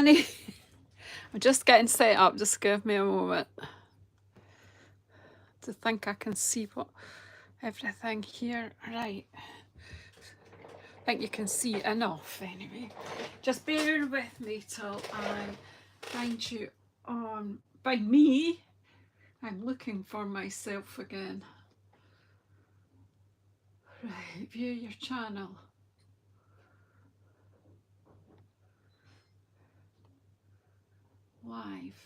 Lanny. I'm just getting set up. Just give me a moment to think I can see what everything here. Right. I think you can see enough anyway. Just bear with me till I find you on. By me, I'm looking for myself again. Right, view your channel. Live.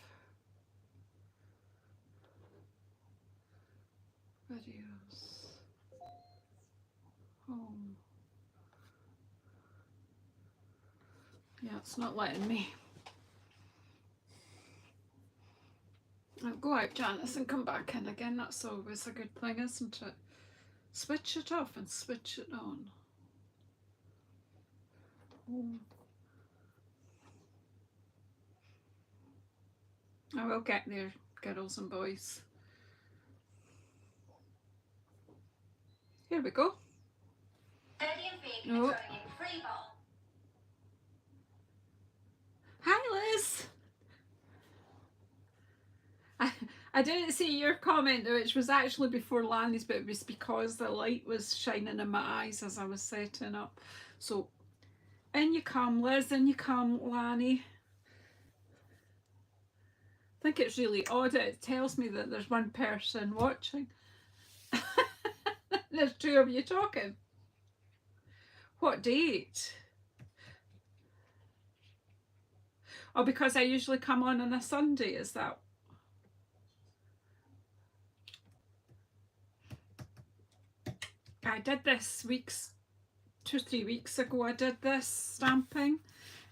Videos. Home. Yeah, it's not letting me. I'll go out, Janice, and come back in again. That's always a good thing, isn't it? Switch it off and switch it on. Home. I will get there, girls and boys. Here we go. Oh. Hi, Liz. I didn't see your comment, which was actually before Lanny's, but it was because the light was shining in my eyes as I was setting up. So, in you come, Liz, in you come, Lanny. I think it's really odd. It tells me that there's one person watching. There's two of you talking. What date? Oh, because I usually come on a Sunday, is that? I did this 2 or 3 weeks ago. I did this stamping.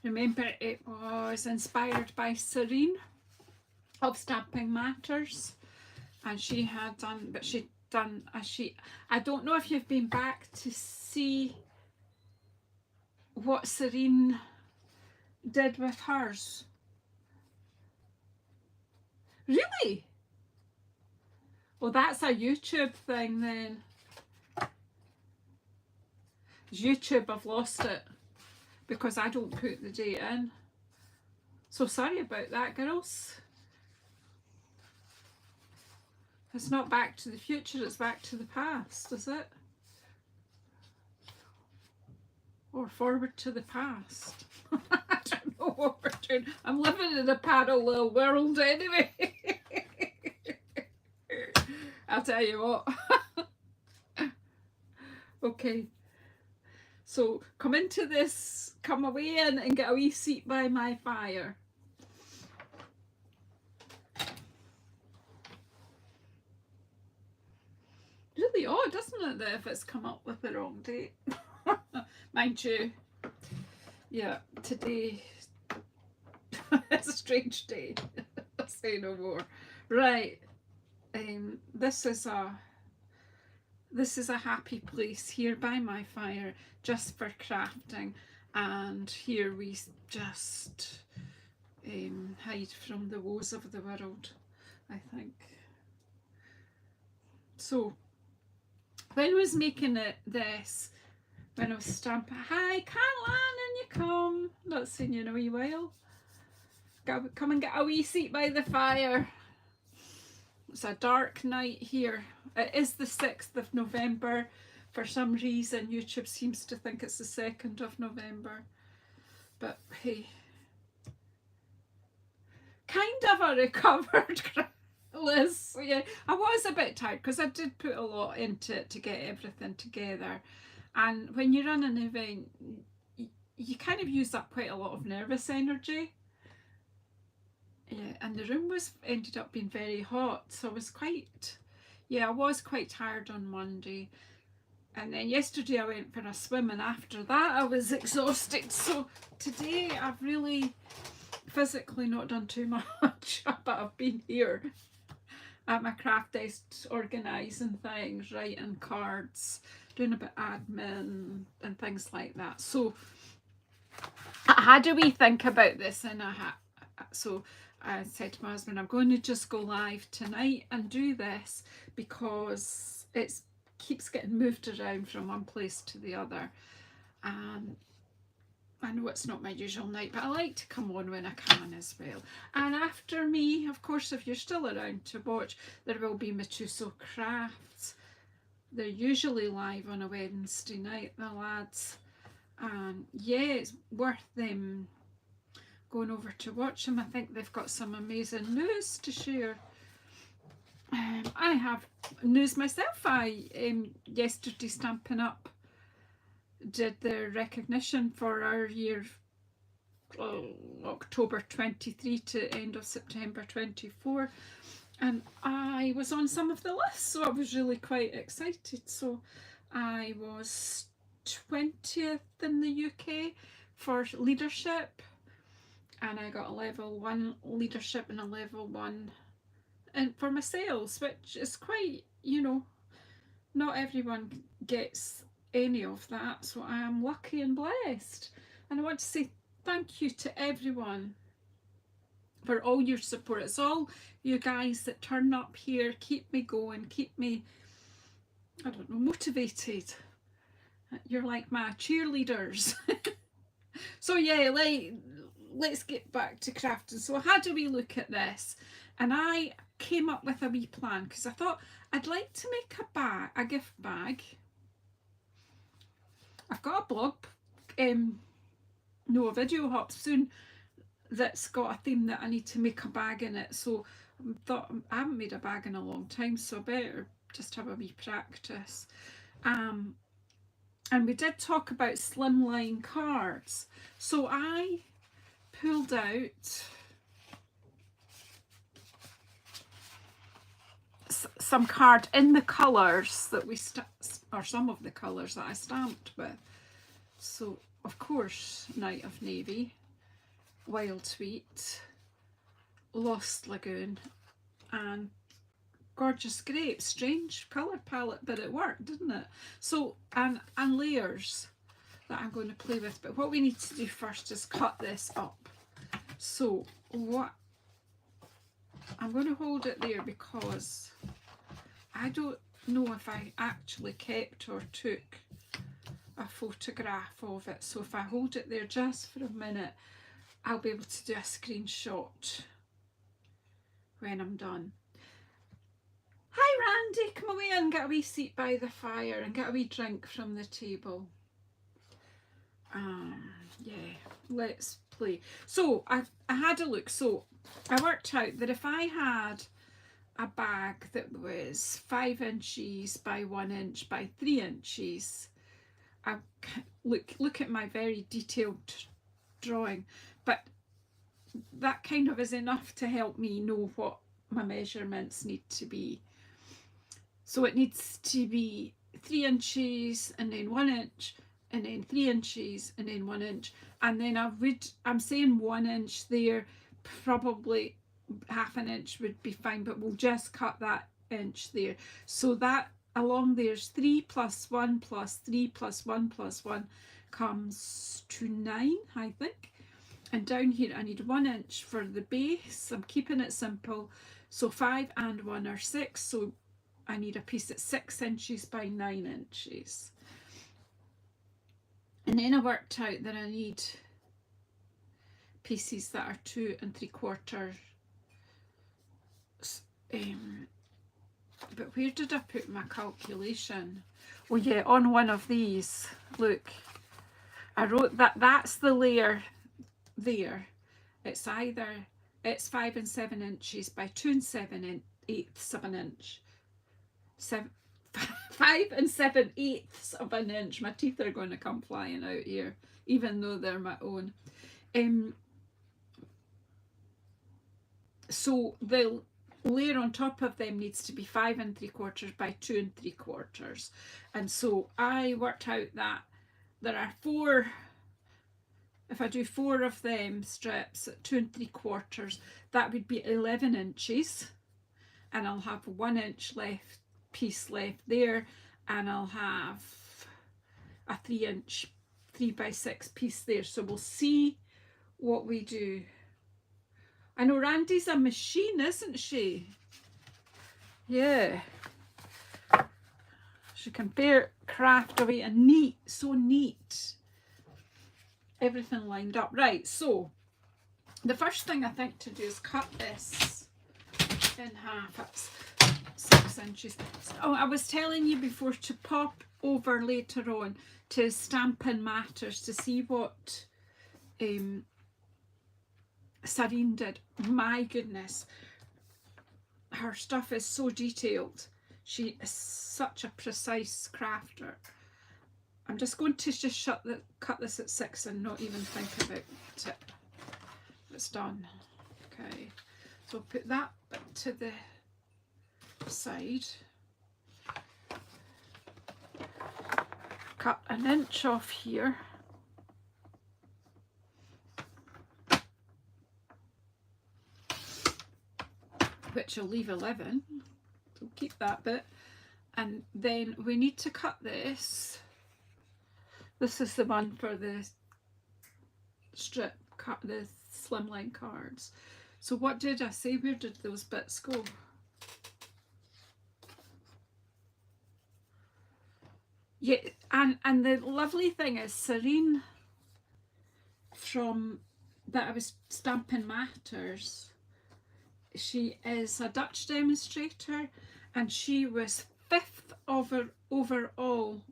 Remember, it was inspired by Serene of Stamping Matters, and she had done, but she'd done a sheet. I don't know if you've been back to see what Serene did with hers. Really? Well, that's a YouTube thing then. YouTube, I've lost it because I don't put the date in. So sorry about that, girls. It's not Back to the Future, it's Back to the Past, is it? Or Forward to the Past. I don't know what we're doing. I'm living in a parallel world anyway. I'll tell you what. Okay. So come into this, come away in and get a wee seat by my fire. Really odd, isn't it, that if it's come up with the wrong date? Mind you, yeah, today it's a strange day. I'll say no more. Right, this is a happy place here by my fire, just for crafting, and here we just hide from the woes of the world, I think. So when I was making this, when I was stamping, hi Caroline, and you come, not seen you in a wee while. Come and get a wee seat by the fire. It's a dark night here. It is the 6th of November. For some reason, YouTube seems to think it's the 2nd of November. But hey, kind of a recovered Liz. Yeah, I was a bit tired because I did put a lot into it to get everything together. And when you run an event, you kind of use up quite a lot of nervous energy. Yeah, and the room ended up being very hot, so I was quite tired on Monday. And then yesterday I went for a swim, and after that I was exhausted. So today I've really physically not done too much, but I've been here at my craft desk organising things, writing cards, doing a bit of admin and things like that. So how do we think about this? So I said to my husband, I'm going to just go live tonight and do this because it keeps getting moved around from one place to the other. I know it's not my usual night, but I like to come on when I can as well. And after me, of course, if you're still around to watch, there will be my JazzleDazzleCrafts. They're usually live on a Wednesday night, the lads. And yeah, it's worth them going over to watch them. I think they've got some amazing news to share. I have news myself. Yesterday Stampin' Up did the recognition for our year, October 23 to end of September 24, and I was on some of the lists, so I was really quite excited. So I was 20th in the UK for leadership, and I got a level 1 leadership and a level 1 and for my sales, which is quite, not everyone gets any of that, so I am lucky and blessed. And I want to say thank you to everyone for all your support. It's all you guys that turn up here, keep me going, keep me, I don't know, motivated. You're like my cheerleaders. So yeah, let's get back to crafting. So how do we look at this? And I came up with a wee plan because I thought I'd like to make a gift bag. I've got a blog, a video hop soon that's got a theme that I need to make a bag in it. So I thought I haven't made a bag in a long time, so I better just have a wee practice. And we did talk about slimline cards. So I pulled out some card in the colours that we or some of the colours that I stamped with. So of course, Night of Navy, Wild Sweet, Lost Lagoon, and Gorgeous Grape. Strange colour palette, but it worked, didn't it? So and layers that I'm going to play with. But what we need to do first is cut this up. So what I'm going to hold it there because I don't know if I actually kept or took a photograph of it. So if I hold it there just for a minute, I'll be able to do a screenshot when I'm done. Hi Randy, come away and get a wee seat by the fire and get a wee drink from the table. Yeah, let's play. So I had a look. So I worked out that if I had a bag that was 5 inches by 1 inch by 3 inches, I look at my very detailed drawing, but that kind of is enough to help me know what my measurements need to be. So it needs to be 3 inches and then 1 inch and then 3 inches and then 1 inch, and then I'm saying 1 inch there, probably half an inch would be fine, but we'll just cut that inch there. So that along there's 3 plus 1 plus 3 plus 1 plus 1 comes to 9, I think. And down here I need 1 inch for the base. I'm keeping it simple. So 5 and 1 are 6. So I need a piece that's 6 inches by 9 inches. And then I worked out that I need pieces that are 2 3/4. But where did I put my calculation? Oh yeah, on one of these, look, I wrote that's the layer there. It's 5 and 7 inches by 2 7/8 of an inch. 5 and 7/8 of an inch. My teeth are going to come flying out here, even though they're my own. So the layer on top of them needs to be 5 3/4 by 2 3/4. And so I worked out that there are 4, if I do 4 of them strips at 2 3/4, that would be 11 inches. And I'll have 1 inch piece left there, and I'll have a 3 inch 3 by 6 piece there. So we'll see what we do. I know Randy's a machine, isn't she? Yeah. She can bear craft away and neat, so neat. everything lined up. Right, so the first thing I think to do is cut this in half. It's 6 inches. Oh, I was telling you before to pop over later on to Stampin' Matters to see what Sarine did. My goodness, her stuff is so detailed. She is such a precise crafter. I'm just going to just cut this at 6 and not even think about it. It's done. Okay, so put that bit to the side. Cut an inch off here. Which will leave 11. So keep that bit. And then we need to cut this. This is the one for the strip, the slimline cards. So what did I say? Where did those bits go? Yeah, and the lovely thing is Sarine from that I was Stampin' Matters, she is a Dutch demonstrator and she was 5th overall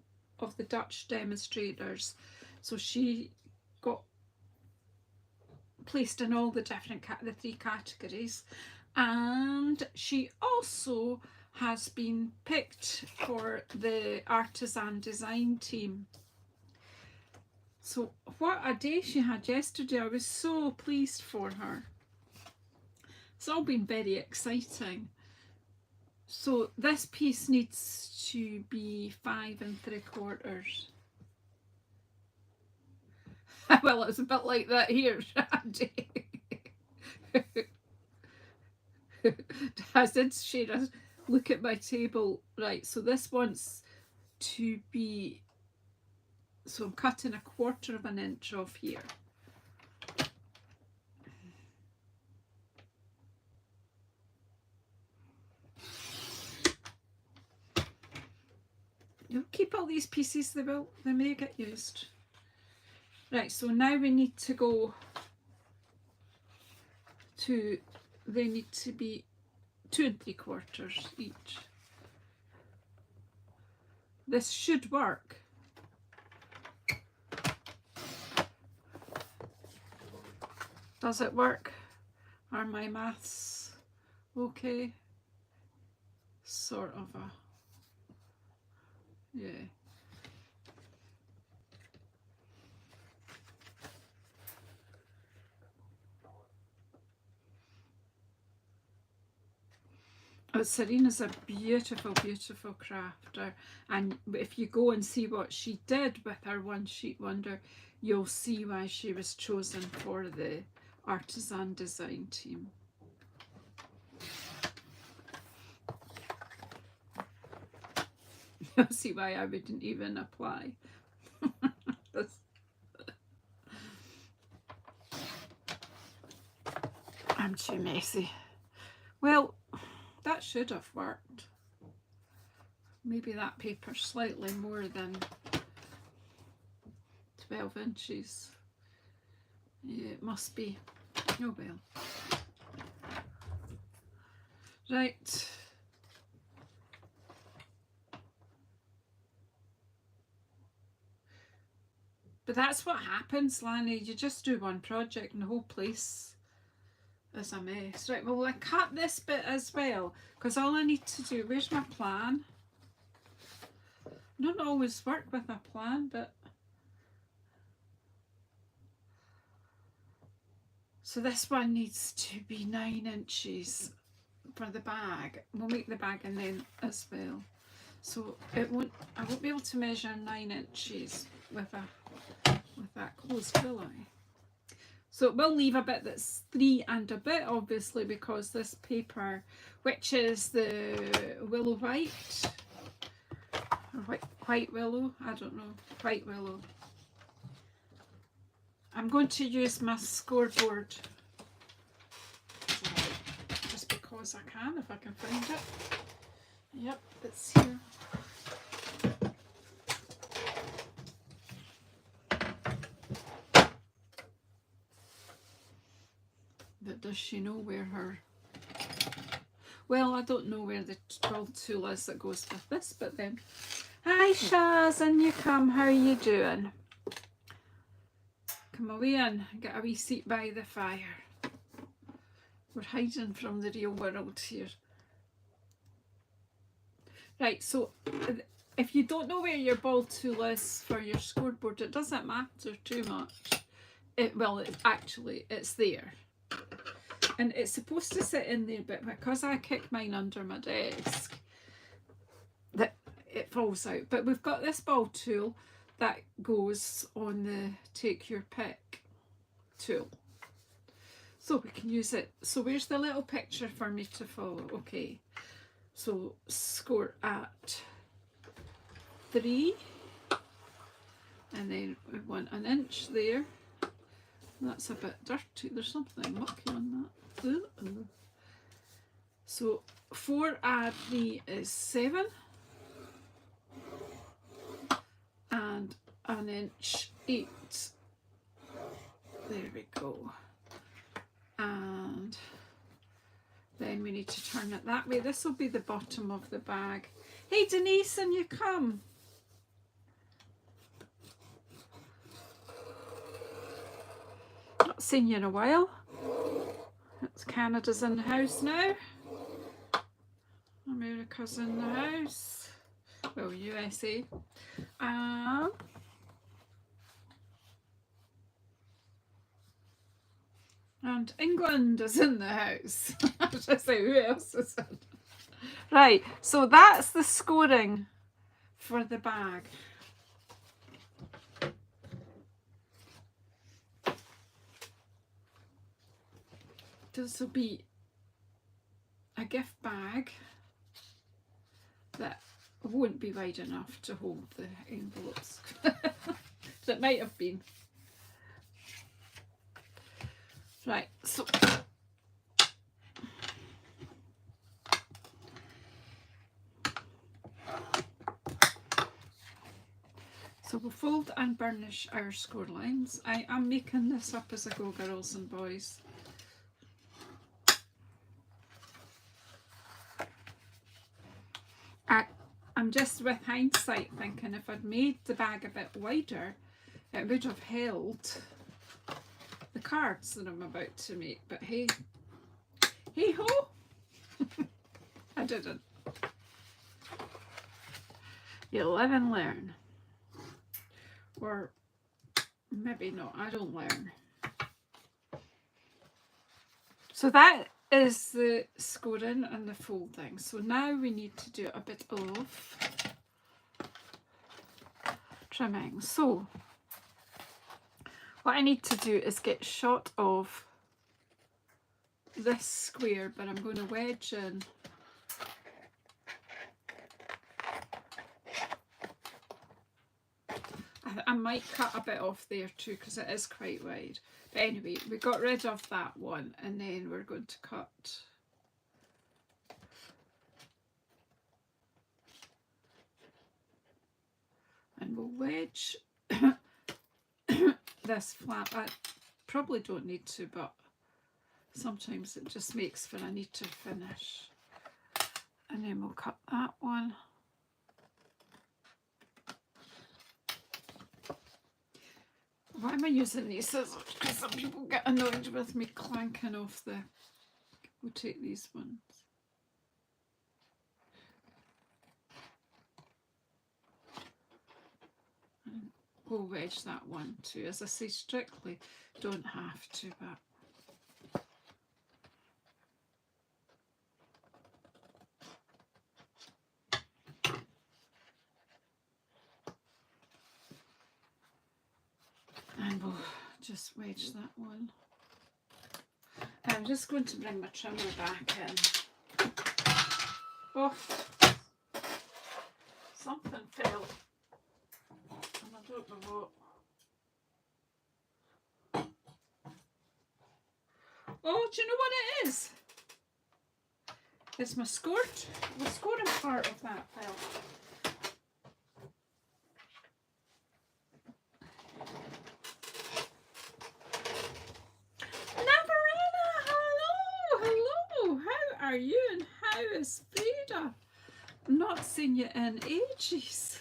of the Dutch demonstrators. So she got placed in all the different the 3 categories, and she also has been picked for the artisan design team. So what a day she had yesterday. I was so pleased for her. It's all been very exciting. So this piece needs to be 5 3/4. Well, it's a bit like that here, Andy. I did share a look at my table. Right, so this wants to be, so I'm cutting 1/4 of an inch off here. You'll keep all these pieces, they may get used. Right, so now we need to go to, they need to be 2 3/4 each. This should work. Does it work? Are my maths okay? Sort of a, yeah. Oh, Sarina's a beautiful, beautiful crafter, and if you go and see what she did with her One Sheet Wonder, you'll see why she was chosen for the artisan design team. You'll see why I wouldn't even apply. I'm too messy. Well, that should have worked. Maybe that paper's slightly more than 12 inches. Yeah, it must be. Oh well. Right. But that's what happens, Lanny. You just do one project and the whole place is a mess. Right, well, I cut this bit as well, because all I need to do, where's my plan? I don't always work with a plan, but... So this one needs to be 9 inches for the bag. We'll make the bag and then as well. So I won't be able to measure 9 inches with that closed, will I? So we'll leave a bit that's 3 and a bit, obviously, because this paper, which is the willow white, or white willow, I don't know, white willow. I'm going to use my scoreboard just because I can, if I can find it. Yep, it's here. But does she know where her... Well, I don't know where the ball tool is that goes with this, but then... Hi, Shaz, and you come. How are you doing? Come away in. Get a wee seat by the fire. We're hiding from the real world here. Right, so if you don't know where your ball tool is for your scoreboard, it doesn't matter too much. It's there. And it's supposed to sit in there, but because I kick mine under my desk, that it falls out. But we've got this ball tool that goes on the take your pick tool. So we can use it. So where's the little picture for me to follow? Okay. So score at 3. And then we want an inch there. That's a bit dirty. There's something mucky on that. Ooh. So 4 add 3 is 7. And an inch 8. There we go. And then we need to turn it that way. This will be the bottom of the bag. Hey Denise, and you come. Not seen you in a while. It's Canada's in the house now. America's in the house. Well, USA. And England is in the house. I was just say, who else is in? Right, so that's the scoring for the bag. This will be a gift bag that won't be wide enough to hold the envelopes. It might have been. Right, so we'll fold and burnish our score lines. I am making this up as I go, girls and boys. I'm just with hindsight thinking if I'd made the bag a bit wider, it would have held the cards that I'm about to make. But hey ho, I didn't. You live and learn. Or maybe not, I don't learn. So that is the scoring and the folding. So now we need to do a bit of trimming. So what I need to do is get shot of this square, but I'm going to wedge in I might cut a bit off there too because it is quite wide. But anyway, we got rid of that one and then we're going to cut and we'll wedge this flat. I probably don't need to, but sometimes it just makes for a neater finish. And then we'll cut that one. Why am I using these scissors? Because some people get annoyed with me clanking off the... We'll take these ones. And we'll wedge that one too. As I say, strictly don't have to, but... And we'll just wedge that one. I'm just going to bring my trimmer back in. Oh, something fell. And I don't know what. Oh, do you know what it is? It's my scoring part of that fell. are you and how is Frida? Not seen you in ages.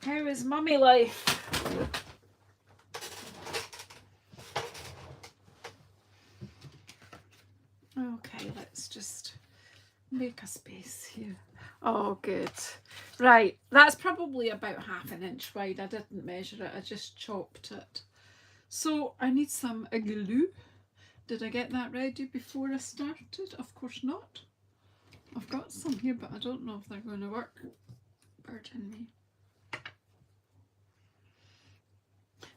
How is mummy life? Okay, let's just make a space here. Oh, good. Right, that's probably about 1/2 inch wide. I didn't measure it, I just chopped it. So I need some glue. Did I get that ready before I started? Of course not. I've got some here, but I don't know if they're going to work. Pardon me.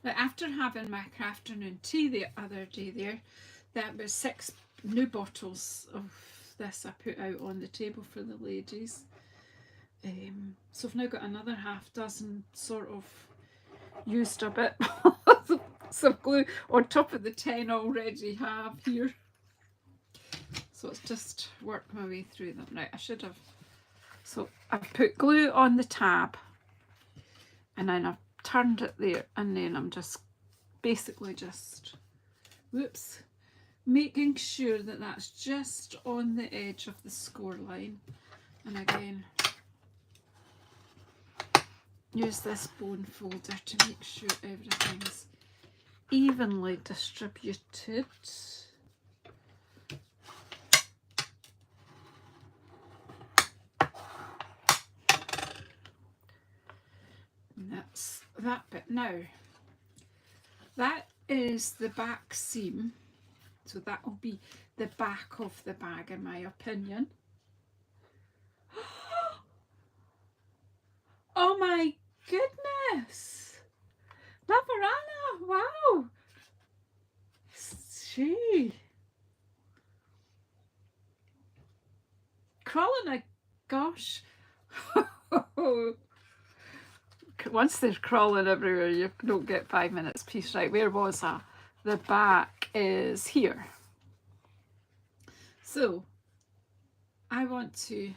Now, after having my afternoon tea the other day that was 6 new bottles of this I put out on the table for the ladies. So I've now got another 6 sort of used a bit some glue on top of the 10 I already have here. So it's just work my way through them. Right, I should have. So I've put glue on the tab and then I've turned it there, and then I'm just basically just, whoops, making sure that that's just on the edge of the score line. And again, use this bone folder to make sure everything's evenly distributed. And that's that bit. Now, that is the back seam, so that will be the back of the bag in my opinion. Oh my goodness, Lavarana, wow, gee, crawling a gosh. Once they're crawling everywhere, you don't get 5 minutes peace. Right, where was I? The back is here. So I want to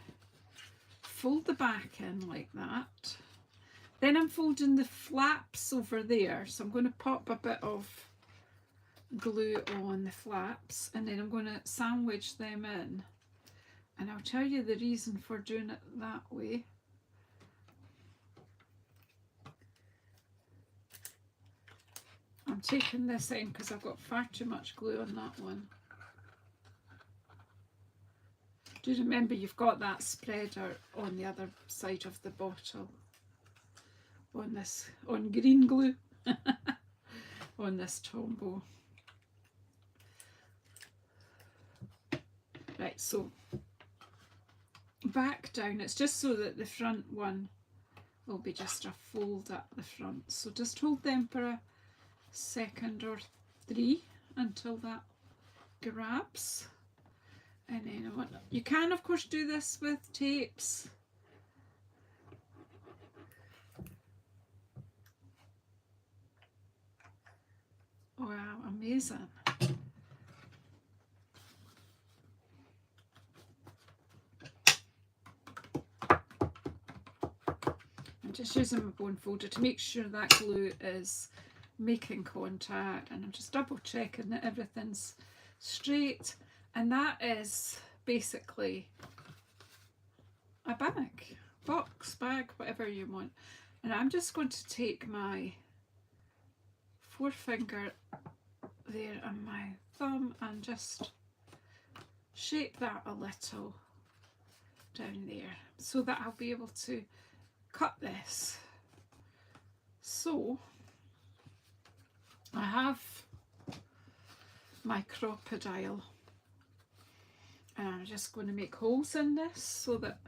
fold the back in like that. Then I'm folding the flaps over there. So I'm going to pop a bit of glue on the flaps, and then I'm going to sandwich them in. And I'll tell you the reason for doing it that way. I'm taking this in because I've got far too much glue on that one. Do remember you've got that spreader on the other side of the bottle. On this, on green glue. On this Tombow. Right, so back down. It's just so that the front one will be just a fold at the front. So just hold them for a second or 3 until that grabs, and then you can of course do this with tapes. Wow, amazing. I'm just using my bone folder to make sure that glue is making contact, and I'm just double checking that everything's straight, and that is basically a bag, box, bag, whatever you want. And I'm just going to take my forefinger there and my thumb and just shape that a little down there so that I'll be able to cut this. So I have my crocodile, and I'm just going to make holes in this so that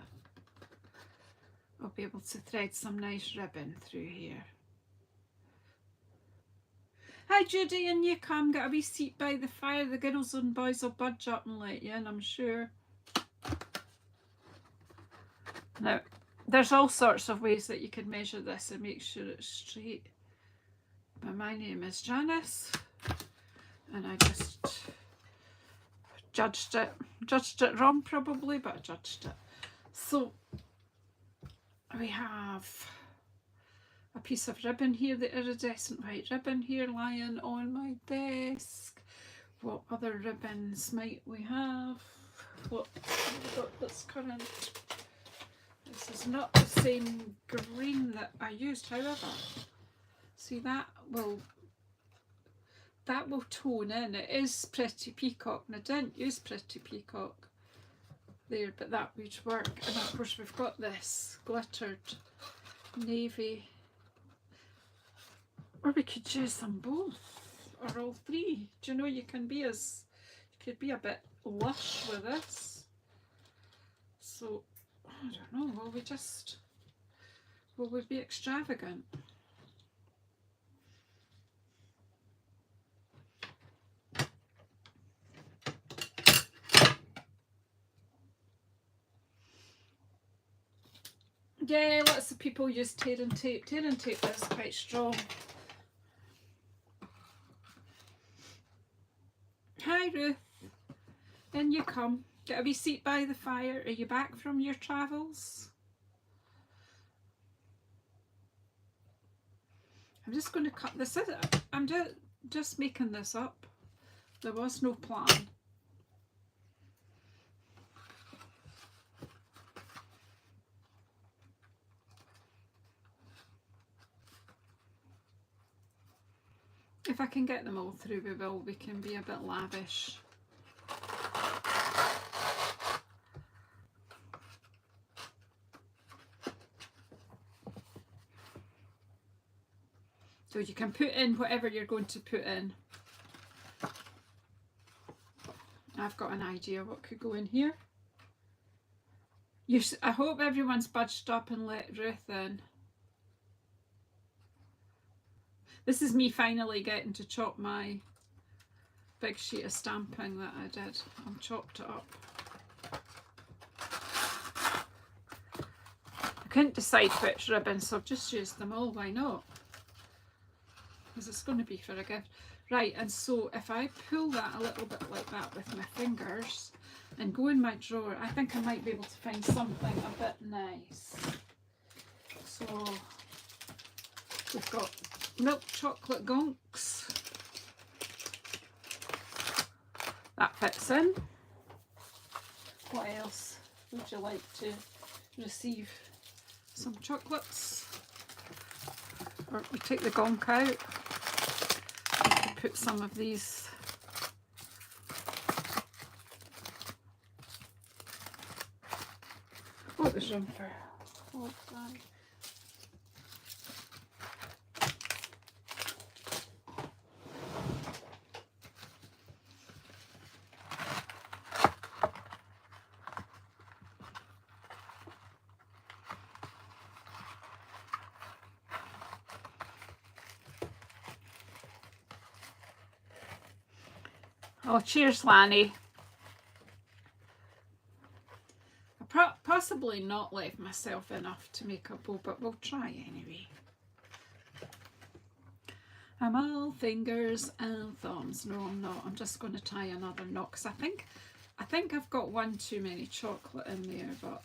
I'll be able to thread some nice ribbon through here. Hi Judy, and you come, get a wee seat by the fire. The girls and boys will budge up and let you in, I'm sure. Now, there's all sorts of ways that you can measure this and make sure it's straight. But my name is Janice, and I just judged it wrong probably, but I judged it. So we have a piece of ribbon here, the iridescent white ribbon here lying on my desk. What other ribbons might we have? What have we got that's current? This is not the same green that I used, however. See, that will tone in. It is Pretty Peacock, and I didn't use Pretty Peacock there, but that would work. And of course we've got this glittered navy, or we could use them both, or all three. Do you know, you could be a bit lush with this. So I don't know, will we be extravagant? Yeah, lots of people use tearing tape. Tearing tape is quite strong. Hi Ruth, in you come. Get a wee seat by the fire. Are you back from your travels? I'm just going to cut this out. I'm just making this up. There was no plan. If I can get them all through, we will. We can be a bit lavish. So you can put in whatever you're going to put in. I've got an idea what could go in here. I hope everyone's budged up and let Ruth in. This is me finally getting to chop my big sheet of stamping that I did. I've chopped it up. I couldn't decide which ribbon, so I've just used them all. Why not? Because it's going to be for a gift. Right, and so if I pull that a little bit like that with my fingers and go in my drawer, I think I might be able to find something a bit nice. So we've got milk chocolate gonks. That fits in. What else would you like to receive? Some chocolates. Or we take the gonk out. Put some of these there's room for all five. Oh, cheers, Lanny. I possibly not left myself enough to make a bow, but we'll try anyway. I'm all fingers and thumbs. No, I'm not. I'm just going to tie another knot because I think I've got one too many chocolate in there, but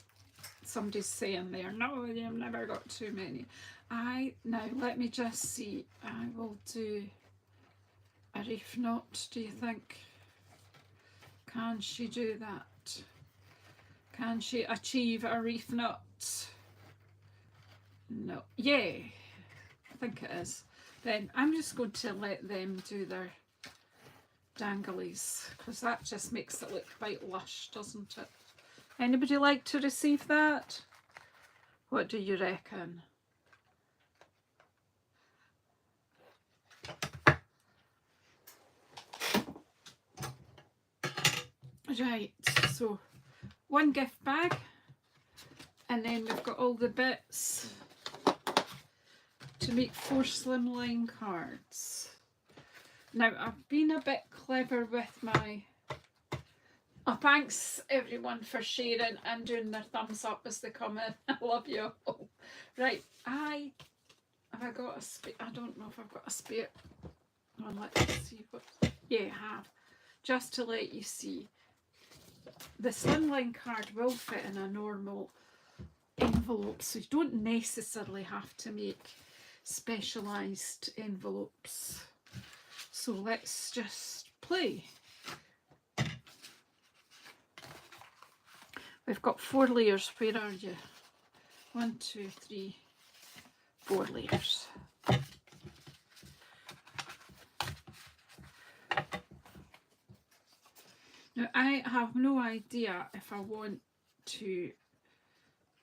somebody's saying there, no, you've never got too many. Now let me just see. I will do a reef knot, do you think? Can she do that? Can she achieve a reef knot? No. Yeah, I think it is. Then I'm just going to let them do their danglies because that just makes it look quite lush, doesn't it? Anybody like to receive that? What do you reckon? Right, so one gift bag, and then we've got all the bits to make 4 slimline cards. Now I've been a bit clever with my, oh, thanks everyone for sharing and doing their thumbs up as they come in. I love you all. Right, have I got a spare? I don't know if I've got a spare one. Let's see what, yeah, I have. Just to let you see. The slimline card will fit in a normal envelopes, so you don't necessarily have to make specialised envelopes. So let's just play. We've got 4 layers. Where are you? 1, 2, 3, 4 layers. Now I have no idea if I want to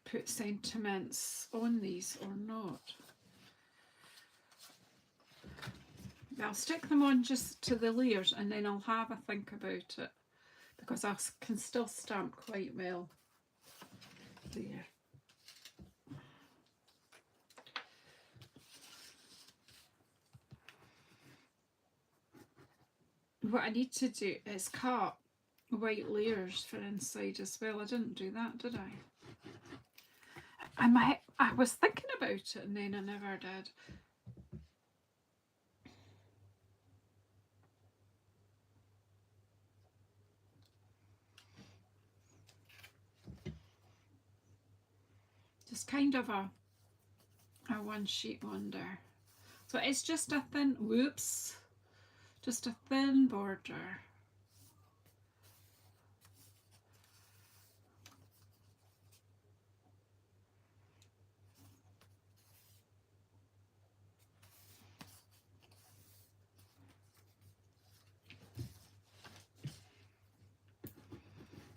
put sentiments on these or not. I'll stick them on just to the layers and then I'll have a think about it, because I can still stamp quite well there. What I need to do is cut white layers for inside as well. I didn't do that, did I? I was thinking about it and then I never did. Just kind of a one sheet wonder. So it's just a thin, whoops, just a thin border.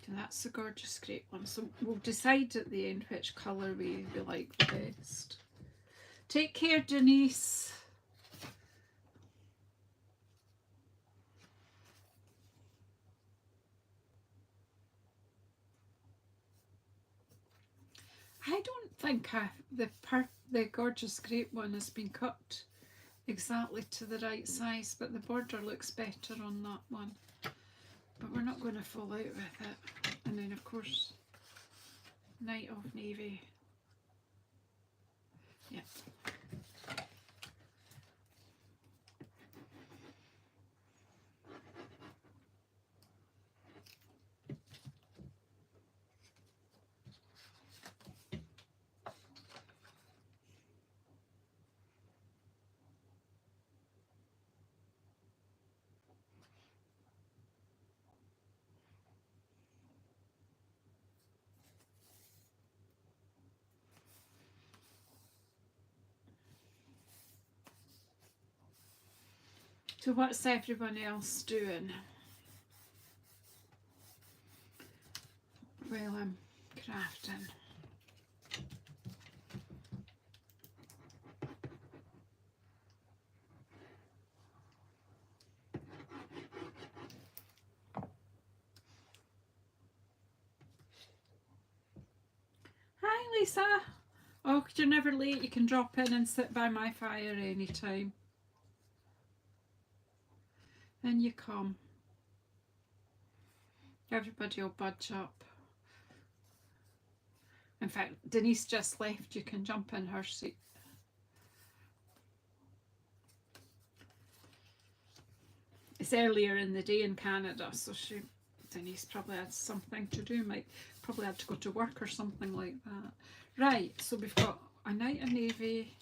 And that's the gorgeous great one. So we'll decide at the end which colour we like the best. Take care, Denise. I don't think the gorgeous grape one has been cut exactly to the right size, but the border looks better on that one. But we're not going to fall out with it. And then of course, Night of Navy. Yep. So what's everyone else doing? Well, I'm crafting. Hi, Lisa. Oh, you're never late. You can drop in and sit by my fire anytime. Then you come. Everybody will budge up. In fact, Denise just left. You can jump in her seat. It's earlier in the day in Canada, so Denise probably had something to do. Might probably had to go to work or something like that. Right, so we've got a Night of Navy,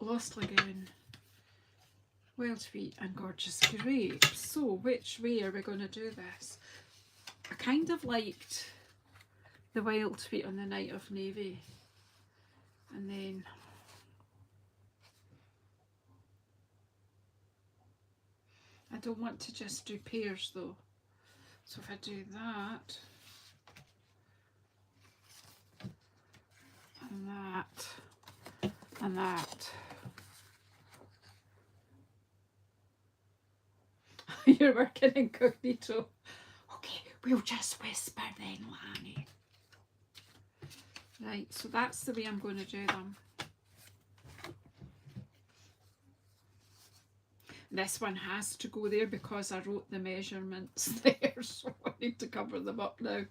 Lost Lagoon, Wild Wheat and Gorgeous Grape. So which way are we going to do this? I kind of liked the Wild Wheat on the Night of Navy, and then I don't want to just do pairs though, so if I do that and that and that. You're working incognito. Okay, we'll just whisper then, Lanny. Right, so that's the way I'm going to do them. This one has to go there because I wrote the measurements there, so I need to cover them up now.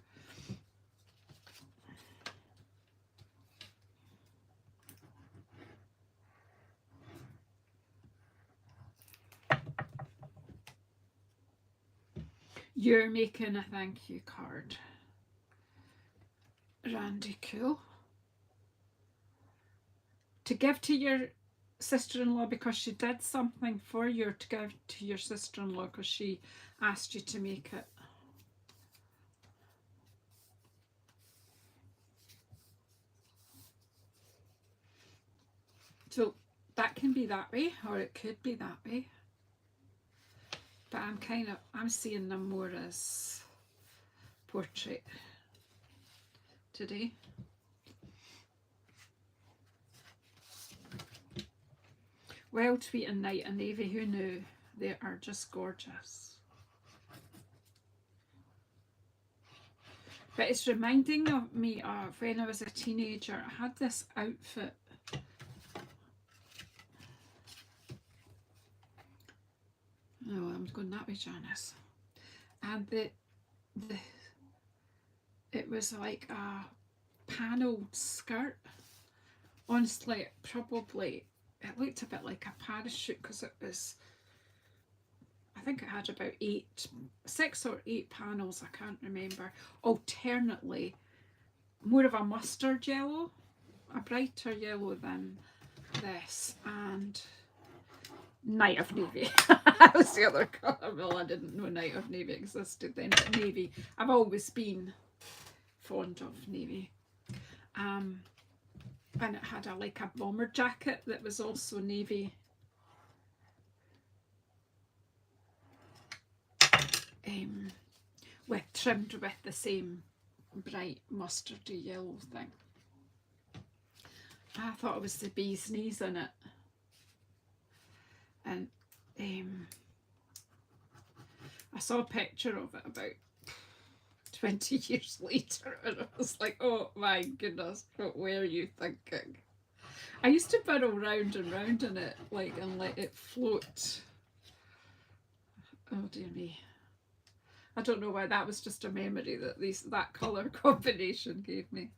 You're making a thank you card. Randy Cool. To give to your sister-in-law because she did something for you, to give to your sister-in-law because she asked you to make it. So that can be that way, or it could be that way. But I'm seeing them more as portrait today. Wild Tweet and Night and Navy, who knew? They are just gorgeous. But it's reminding me of when I was a teenager. I had this outfit. Oh, I'm going that way, Janice. And it was like a panelled skirt. Honestly, probably it looked a bit like a parachute because it was, I think it had about 6 or 8 panels, I can't remember. Alternately, more of a mustard yellow, a brighter yellow than this, and Night of Navy. That was the other colour. Well, I didn't know Night of Navy existed then, but navy, I've always been fond of navy. And it had like a bomber jacket that was also navy. Trimmed with the same bright mustardy yellow thing. I thought it was the bee's knees in it. And I saw a picture of it about 20 years later, and I was like, oh my goodness, what were you thinking? I used to burrow round and round in it, like, and let it float. Oh dear me. I don't know why, that was just a memory that that colour combination gave me.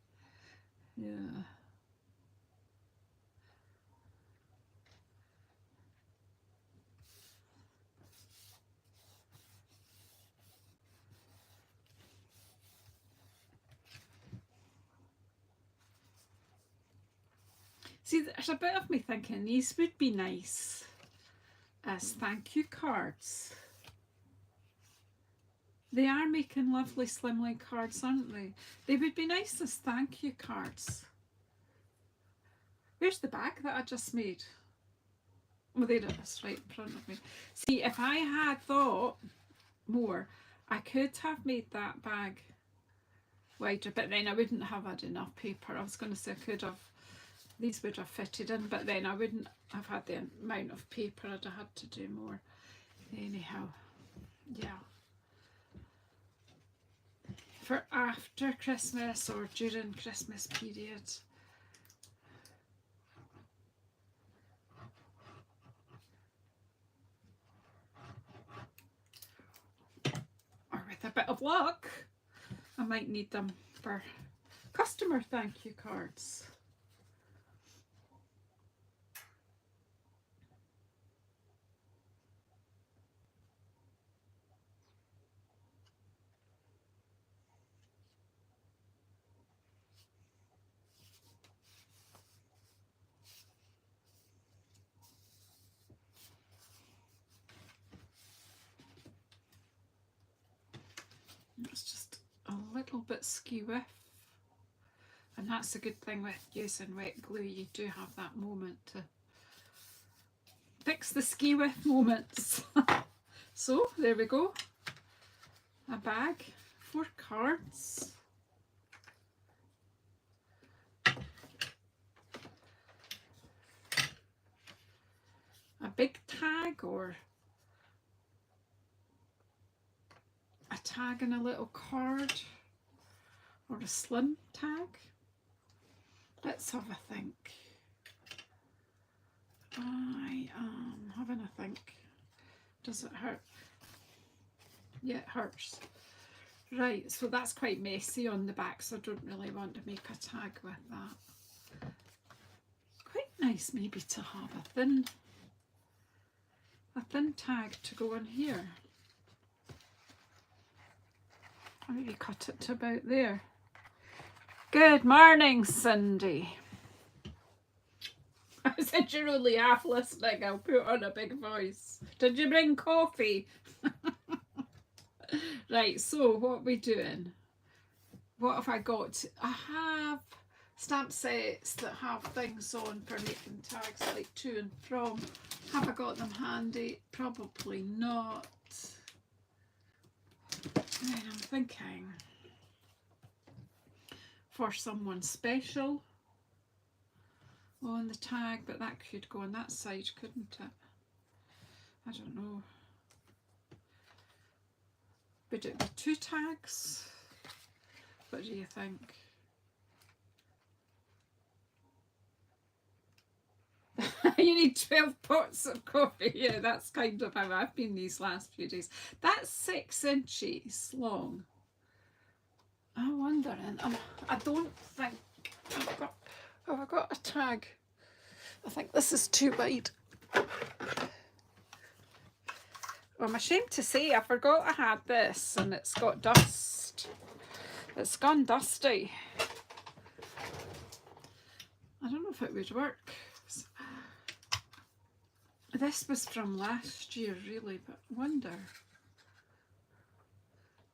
Yeah. See, there's a bit of me thinking these would be nice as thank you cards. They are making lovely slimline cards, aren't they? They would be nice as thank you cards. Where's the bag that I just made? Oh, there it is, right in front of me. See, if I had thought more, I could have made that bag wider, but then I wouldn't have had enough paper. I was going to say I could have, these would have fitted in, but then I wouldn't have had the amount of paper. I'd have had to do more. Anyhow, yeah. For after Christmas or during Christmas period. Or with a bit of luck, I might need them for customer thank you cards. It's just a little bit skew-off, and that's a good thing with using wet glue. You do have that moment to fix the skew-off moments. So there we go, a bag, 4 cards. A big tag or a tag and a little card, or a slim tag. Let's have a think. I am having a think. Does it hurt? Yeah, it hurts. Right, so that's quite messy on the back, so I don't really want to make a tag with that. Quite nice maybe to have a thin tag to go in here. I'll maybe cut it to about there. Good morning, Cindy. Since you're only half listening, I'll put on a big voice. Did you bring coffee? Right, so what are we doing? What have I got? I have stamp sets that have things on for making tags like to and from. Have I got them handy? Probably not. Then I'm thinking for someone special on the tag, but that could go on that side, couldn't it? I don't know. Would it be 2 tags? What do you think? You need 12 pots of coffee. Yeah, that's kind of how I've been these last few days. That's 6 inches long. I'm wondering. I don't think I've got. Have I got a tag? I think this is too wide. Well, I'm ashamed to say I forgot I had this, and it's got dust. It's gone dusty. I don't know if it would work. This was from last year, really, but I wonder,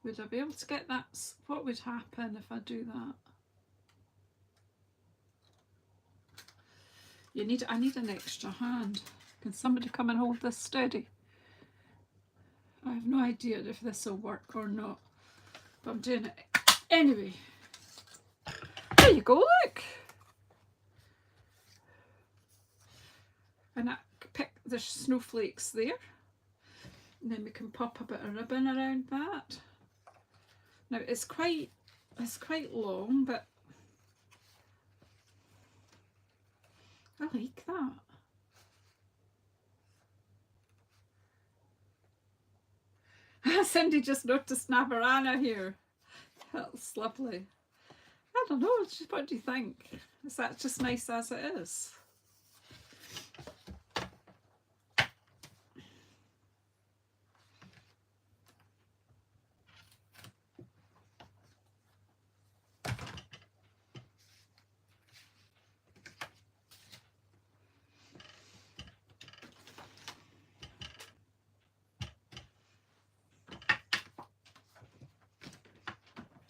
would I be able to get that? What would happen if I do that? I need an extra hand. Can somebody come and hold this steady? I have no idea if this will work or not, but I'm doing it anyway. There you go, look. And I pick the snowflakes there. And then we can pop a bit of ribbon around that. Now it's quite long, but I like that. Cindy just noticed Navarana here. That's lovely. I don't know, what do you think? Is that just nice as it is?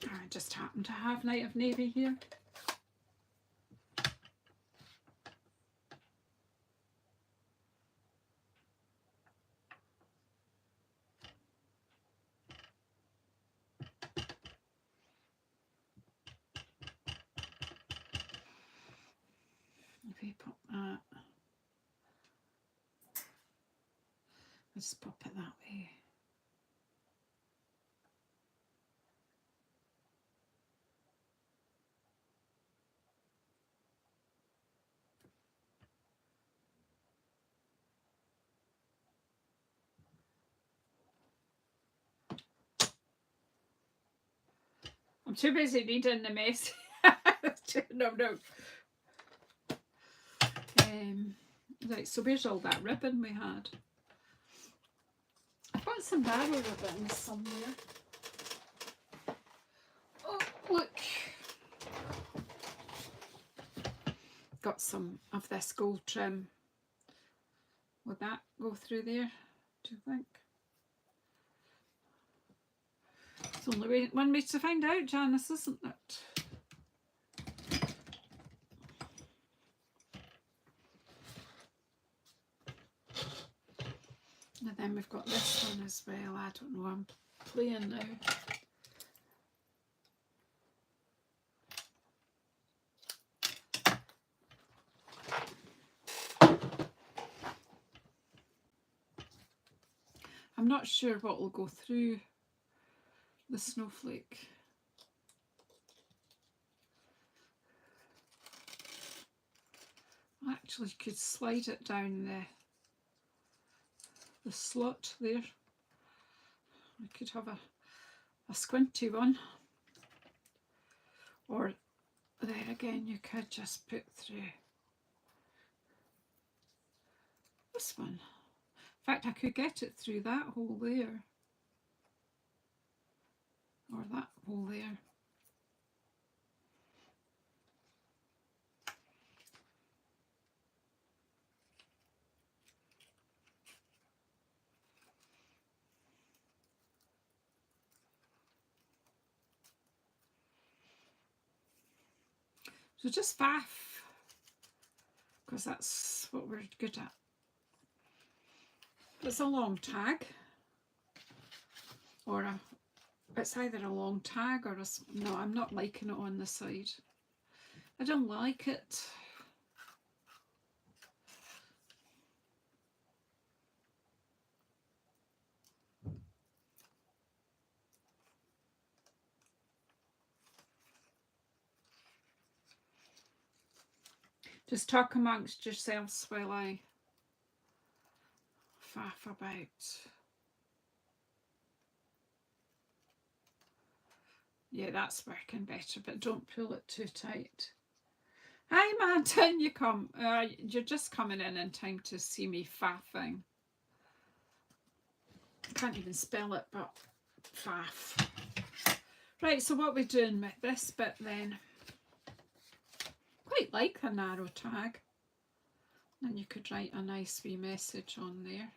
I just happen to have Night of Navy here. If we pop that, let's pop it that way. I'm too busy reading the mess. No. Right, so where's all that ribbon we had? I've got some barrow ribbons somewhere. Oh, look. Got some of this gold trim. Would that go through there, do you think? It's only one way to find out, Janice, isn't it? And then we've got this one as well. I don't know, I'm playing now. I'm not sure what will go through the snowflake. I actually could slide it down the slot there. I could have a squinty one, or there again you could just put through this one. In fact, I could get it through that hole there, or that hole there. So just faff, because that's what we're good at. It's a long tag, or it's either a long tag or no, I'm not liking it on the side. I don't like it. Just talk amongst yourselves while I faff about. Yeah, that's working better, but don't pull it too tight. Hi, Martin, you come. You're just coming in time to see me faffing. I can't even spell it, but faff. Right, so what are we doing with this bit then? Quite like the narrow tag. And you could write a nice wee message on there.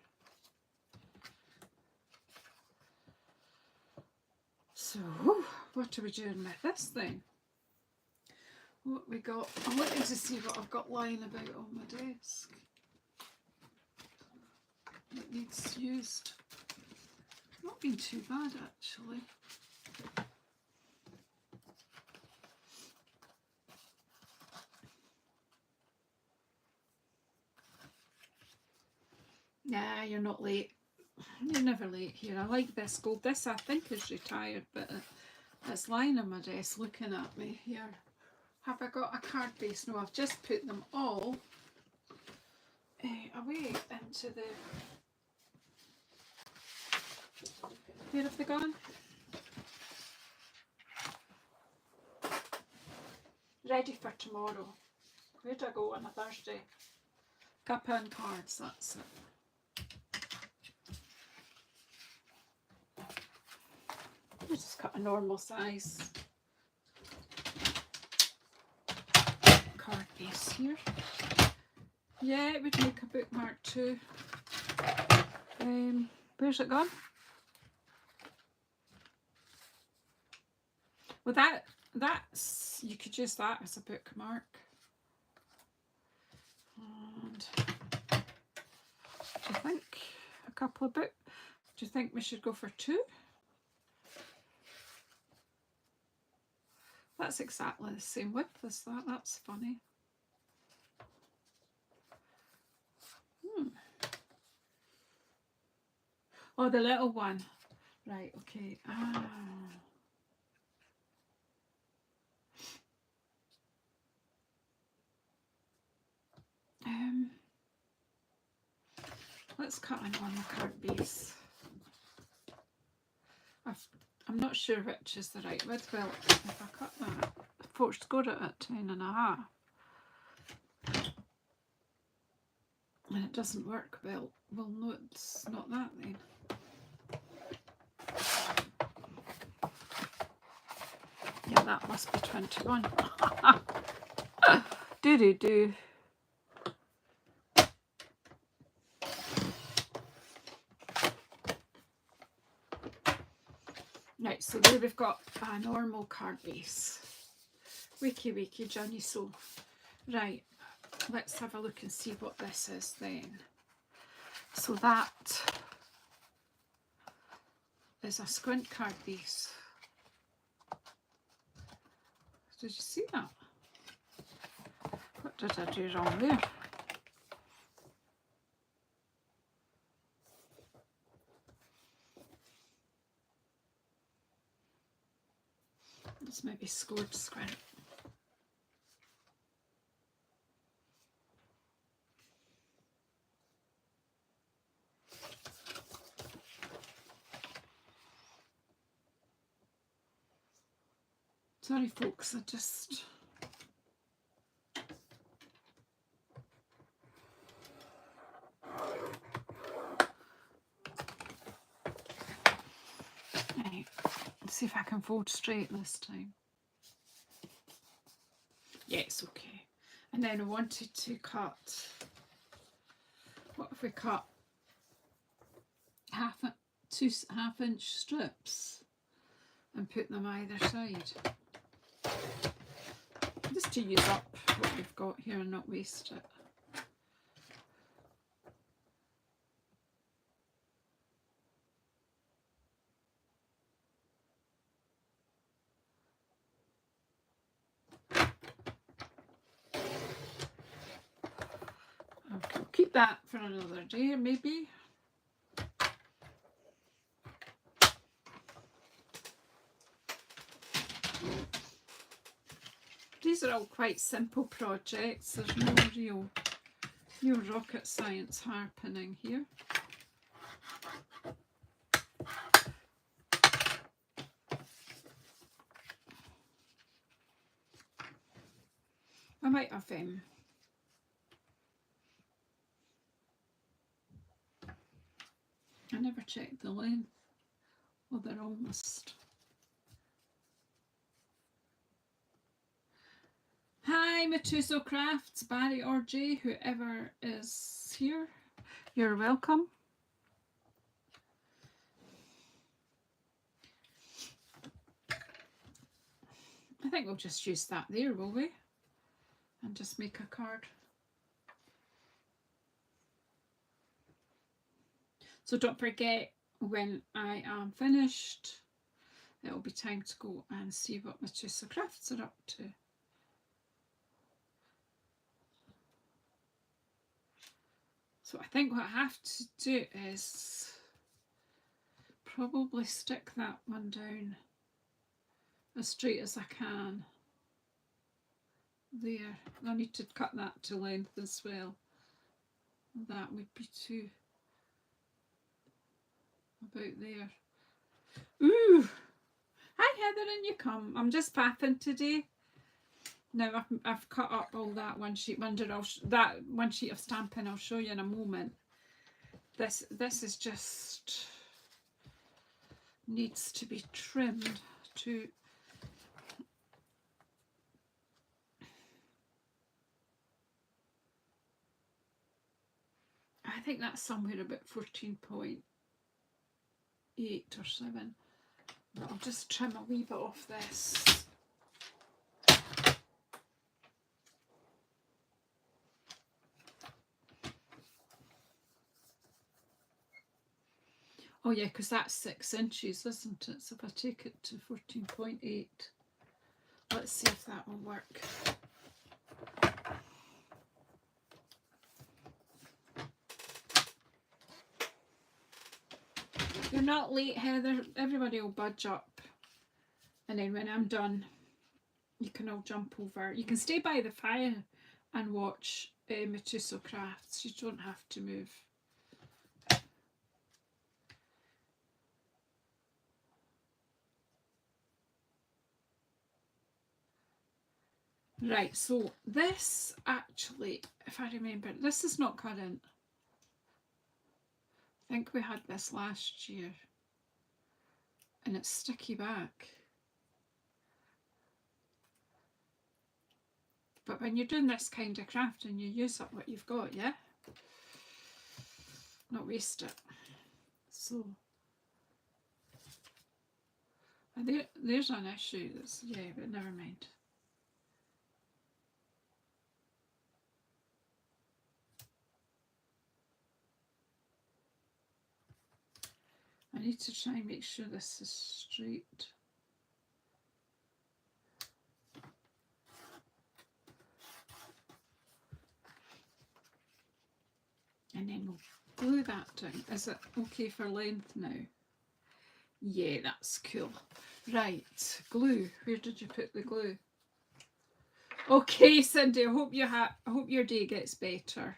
So, what are we doing with this then? What we got? I'm looking to see what I've got lying about on my desk. It needs used. Not been too bad actually. Nah, you're not late. You're never late here. I like this gold. This I think is retired, but it's lying on my desk looking at me here. Have I got a card base? No, I've just put them all away into the... Where have they gone? Ready for tomorrow. Where'd I go on a Thursday? Cup and cards, that's it. I'll just cut a normal size card base here. Yeah, it would make a bookmark too. Where's it gone? Well, that's, you could use that as a bookmark. And do you think a couple of books? Do you think we should go for 2? That's exactly the same width as that. That's funny. Oh, the little one. Right, okay. Let's cut a normal card base. I'm not sure which is the right width. Well, if I cut that, I've got it at 10.5. And it doesn't work well. Well, no, it's not that then. Yeah, that must be 21. Do. Right, so there we've got a normal card base. Wakey, Johnny. So, right, let's have a look and see what this is then. So that is a squint card base. Did you see that? What did I do wrong there? Let's maybe scored squint. Sorry folks, I just... Right, let's see if I can fold straight this time. Yeah, it's okay. And then I wanted to cut... What if we cut two half-inch strips and put them either side? just to use up what we've got here and not waste it. Okay, we'll keep that for another day, maybe. These are all quite simple projects. There's no real rocket science happening here. I might have I never checked the length. Oh, they're almost. Hi, JazzleDazzleCraft, Barry or Jay, whoever is here, you're welcome. I think we'll just use that there, will we? And just make a card. So don't forget, when I am finished, it'll be time to go and see what my JazzleDazzleCrafts are up to. So I think what I have to do is probably stick that one down as straight as I can. There. I need to cut that to length as well. That would be too about there. Ooh! Hi Heather, and you come. I'm just faffing today. Now I've cut up all that one sheet wonder. That one sheet of stamping I'll show you in a moment. This is just needs to be trimmed to. I think that's somewhere about 14.8 or 7. But I'll just trim a wee bit off this. Oh yeah, because that's 6 inches, isn't it? So if I take it to 14.8, let's see if that will work. You're not late, Heather. Everybody will budge up. And then when I'm done, you can all jump over. You can stay by the fire and watch my JazzleCrafts. You don't have to move. Right, so this actually, if I remember, this is not current. I think we had this last year. And it's sticky back. But when you're doing this kind of crafting, you use up what you've got, yeah? Not waste it. So, there's an issue. Yeah, but never mind. I need to try and make sure this is straight. And then we'll glue that down. Is it okay for length now? Yeah, that's cool. Right, glue. Where did you put the glue? Okay, Cindy, I hope your day gets better.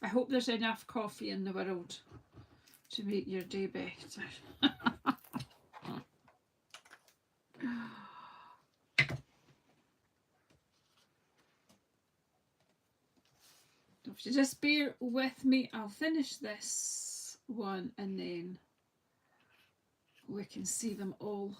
I hope there's enough coffee in the world to make your day better. If you just bear with me, I'll finish this one and then we can see them all.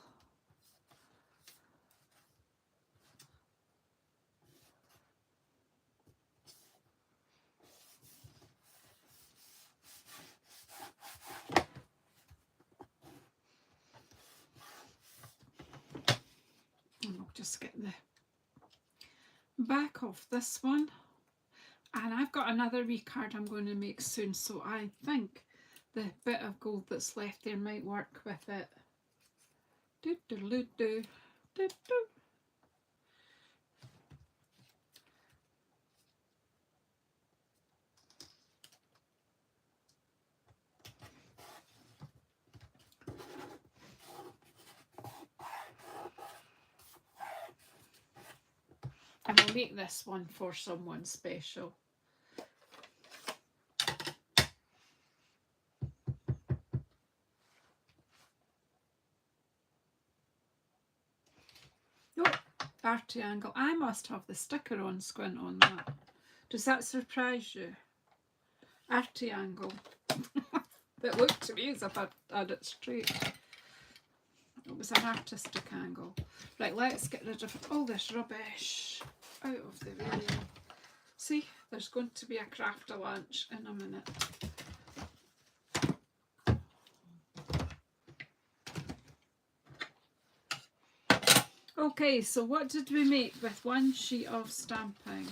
just get the back of this one. And I've got another wee card I'm going to make soon, so I think the bit of gold that's left there might work with it. Do, do, do, do, do, do. And I'll make this one for someone special. Oh, arty angle. I must have the sticker on squint on that. Does that surprise you? Arty angle. It looked to me as if I'd had it straight. It was an artistic angle. Right, let's get rid of all this rubbish out of the way. See, there's going to be a crafter lunch in a minute. Okay, so what did we make with one sheet of stamping?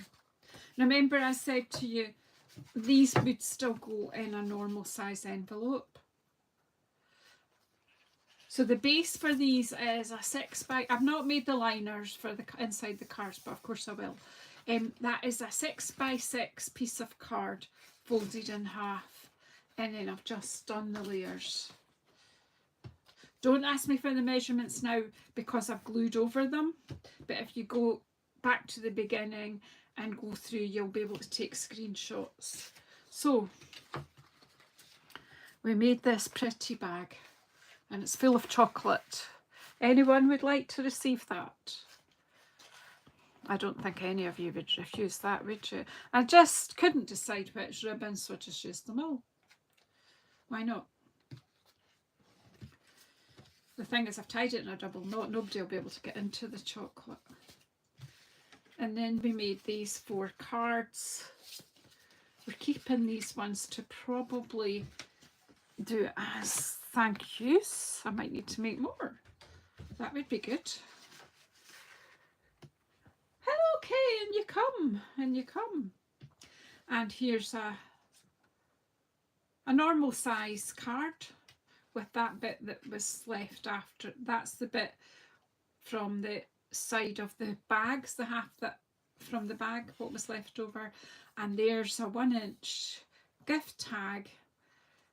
Remember I said to you, these would still go in a normal size envelope. So the base for these is a 6x, I've not made the liners for the inside the cards, but of course I will. That is a 6x6 piece of card folded in half, and then I've just done the layers. Don't ask me for the measurements now because I've glued over them, but if you go back to the beginning and go through, you'll be able to take screenshots. So we made this pretty bag and it's full of chocolate. Anyone would like to receive that? I don't think any of you would refuse that, would you? I just couldn't decide which ribbons, so I just used them all. Why not? The thing is, I've tied it in a double knot. Nobody will be able to get into the chocolate. And then we made these 4 cards. We're keeping these ones to probably do as thank yous. I might need to make more. That would be good. Okay, and you come, and you come. And here's a normal size card with that bit that was left after. That's the bit from the side of the bags, the half that from the bag, what was left over. And there's a 1-inch gift tag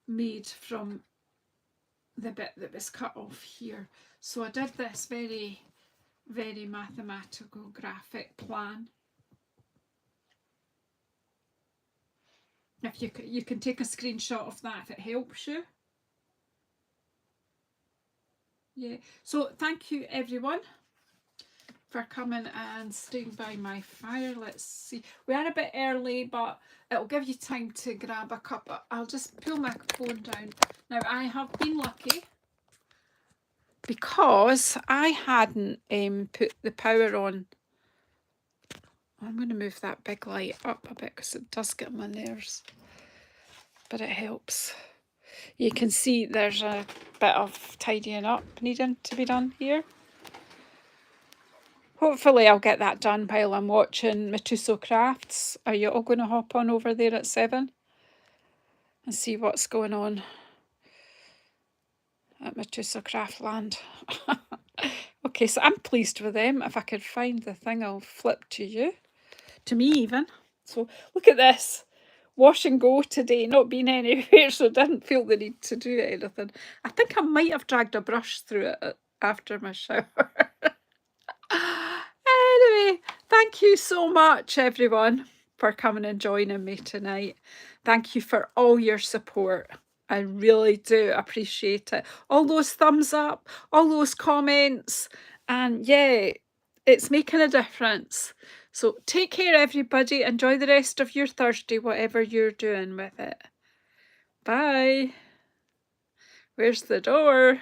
made from the bit that was cut off here. So I did this very, very mathematical graphic plan. If you can take a screenshot of that if it helps you. Yeah, so thank you everyone for coming and staying by my fire. Let's see, we are a bit early, but it'll give you time to grab a cup. I'll just pull my phone down. Now I have been lucky because I hadn't put the power on. I'm going to move that big light up a bit because it does get on my nerves, but it helps. You can see there's a bit of tidying up needing to be done here. Hopefully I'll get that done while I'm watching JazzleDazzleCrafts. Are you all going to hop on over there at 7 and see what's going on at JazzleDazzleCraft land? Okay, so I'm pleased with them. If I could find the thing, I'll flip to you. To me even. So look at this. Wash and go today, not been anywhere, so didn't feel the need to do anything. I think I might have dragged a brush through it after my shower. Anyway, thank you so much everyone for coming and joining me tonight. Thank you for all your support. I really do appreciate it. All those thumbs up, all those comments, and yeah, it's making a difference. So take care everybody. Enjoy the rest of your Thursday, whatever you're doing with it. Bye. Where's the door?